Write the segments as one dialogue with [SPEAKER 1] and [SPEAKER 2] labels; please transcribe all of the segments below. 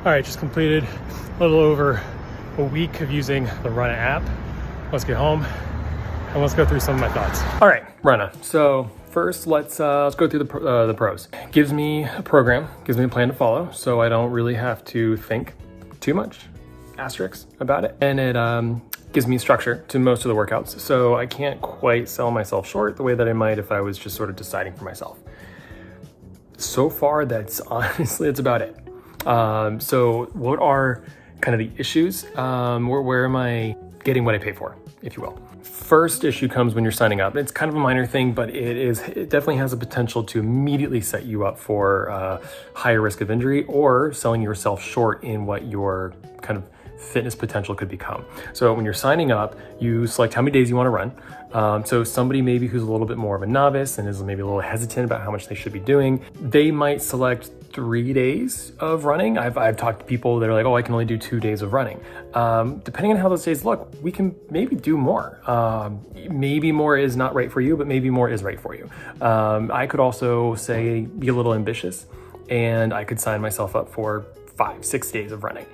[SPEAKER 1] All right, just completed a little over a week of using the Runna app. Let's get home and let's go through some of my thoughts. All right, Runna. So first, let's go through the pros. Gives me a program, gives me a plan to follow, so I don't really have to think too much, asterisks, about it. And it gives me structure to most of the workouts, so I can't quite sell myself short the way that I might if I was just sort of deciding for myself. So far, that's about it. So what are kind of the issues? Where am I getting what I pay for, if you will? First issue comes when you're signing up. It's kind of a minor thing, but it definitely has a potential to immediately set you up for higher risk of injury or selling yourself short in what your kind of fitness potential could become. So when you're signing up, you select how many days you want to run. So somebody maybe who's a little bit more of a novice and is maybe a little hesitant about how much they should be doing, they might select 3 days of running. I've talked to people that are like, oh, I can only do 2 days of running. Depending on how those days look, we can maybe do more. Maybe more is not right for you, but maybe more is right for you. I could also say, be a little ambitious, and I could sign myself up for 5-6 days of running,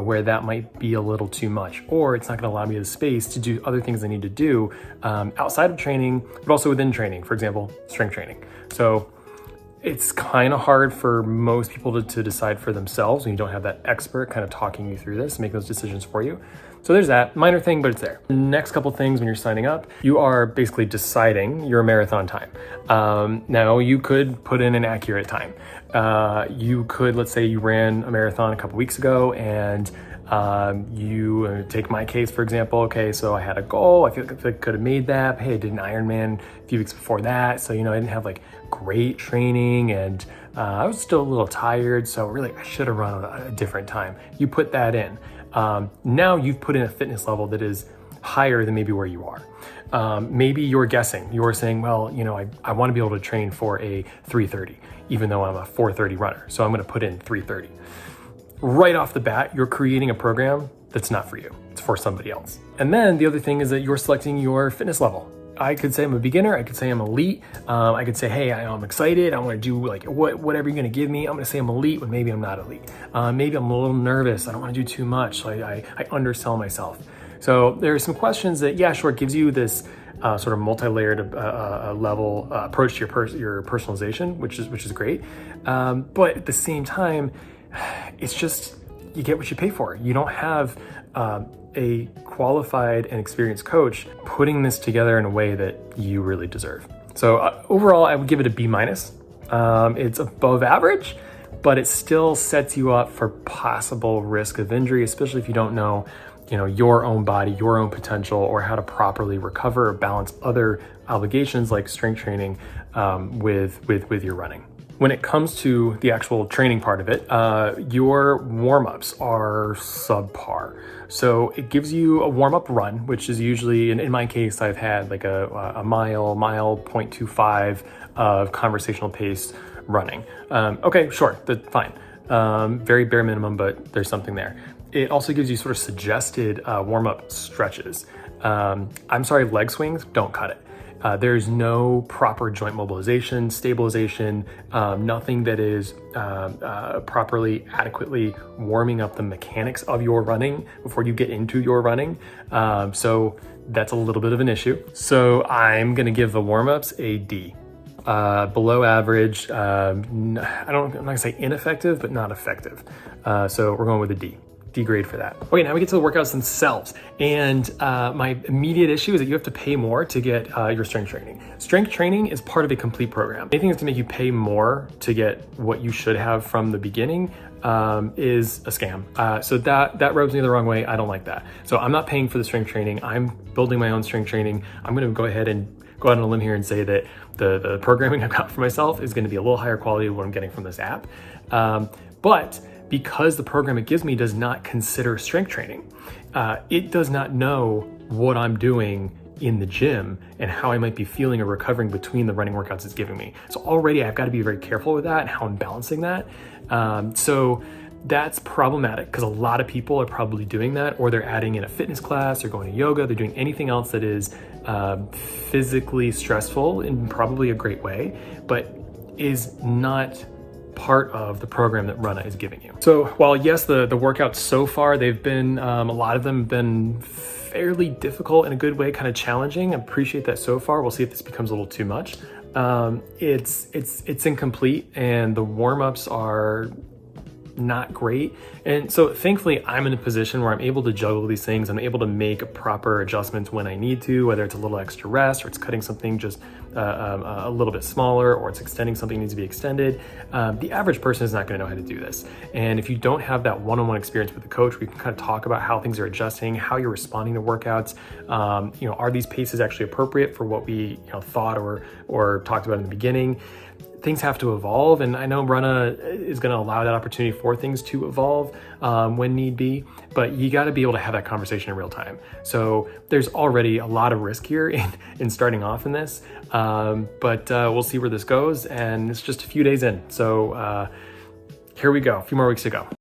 [SPEAKER 1] where that might be a little too much, or it's not going to allow me the space to do other things I need to do outside of training, but also within training, for example, strength training. So it's kind of hard for most people to decide for themselves when you don't have that expert kind of talking you through this, make those decisions for you. So there's that minor thing, but it's there. Next couple things when you're signing up, you are basically deciding your marathon time. Now you could put in an accurate time. You could, let's say you ran a marathon a couple weeks ago and you take my case, for example. Okay, so I had a goal. I feel like I could have made that. Hey, I did an Ironman a few weeks before that. So, I didn't have like great training and I was still a little tired. So really I should have run at a different time. You put that in. Now you've put in a fitness level that is higher than maybe where you are. Maybe you're guessing. You're saying, well, I want to be able to train for a 3:30, even though I'm a 4:30 runner. So I'm going to put in 3:30. Right off the bat, you're creating a program that's not for you. It's for somebody else. And then the other thing is that you're selecting your fitness level. I could say I'm a beginner. I could say I'm elite. I could say, hey, I'm excited. I want to do like whatever you're going to give me. I'm going to say I'm elite when maybe I'm not elite. Maybe I'm a little nervous. I don't want to do too much. So I undersell myself. So there are some questions that, yeah, sure, it gives you this sort of multi-layered level approach to your personalization, which is great. But at the same time, it's just, you get what you pay for. You don't have a qualified and experienced coach putting this together in a way that you really deserve. So overall, I would give it a B-. It's above average, but it still sets you up for possible risk of injury, especially if you don't know, your own body, your own potential, or how to properly recover or balance other obligations like strength training with your running. When it comes to the actual training part of it, your warm-ups are subpar. So it gives you a warm-up run, which is usually, in my case, I've had like a mile 0.25 of conversational pace running. Okay, sure, that's fine. Very bare minimum, but there's something there. It also gives you sort of suggested warm-up stretches. Leg swings, don't cut it. There's no proper joint mobilization, stabilization, nothing that is properly, adequately warming up the mechanics of your running before you get into your running. So that's a little bit of an issue. So I'm gonna give the warm-ups a D. Below average, I'm not gonna say ineffective, but not effective. So we're going with a D. D grade for that. Okay, now we get to the workouts themselves. And my immediate issue is that you have to pay more to get your strength training. Strength training is part of a complete program. Anything that's gonna make you pay more to get what you should have from the beginning is a scam. So that rubs me the wrong way. I don't like that. So I'm not paying for the strength training. I'm building my own strength training. I'm gonna go out on a limb here and say that the programming I've got for myself is gonna be a little higher quality of what I'm getting from this app. But because the program it gives me does not consider strength training, it does not know what I'm doing in the gym and how I might be feeling or recovering between the running workouts it's giving me. So already I've got to be very careful with that and how I'm balancing that. So that's problematic because a lot of people are probably doing that, or they're adding in a fitness class, they're going to yoga, they're doing anything else that is physically stressful in probably a great way, but is not part of the program that Runna is giving you. So while yes, the workouts so far, they've been, a lot of them have been fairly difficult in a good way, kind of challenging. I appreciate that so far. We'll see if this becomes a little too much. It's incomplete, and the warm-ups are not great. And so thankfully I'm in a position where I'm able to juggle these things. I'm able to make proper adjustments when I need to, whether it's a little extra rest or it's cutting something just a little bit smaller, or it's extending something that needs to be extended. The average person is not going to know how to do this. And if you don't have that one-on-one experience with the coach, we can kind of talk about how things are adjusting, how you're responding to workouts. Are these paces actually appropriate for what we thought or talked about in the beginning? Things have to evolve, and I know Runna is going to allow that opportunity for things to evolve when need be, but you got to be able to have that conversation in real time. So there's already a lot of risk here in starting off in this, but we'll see where this goes, and it's just a few days in. So here we go, a few more weeks to go.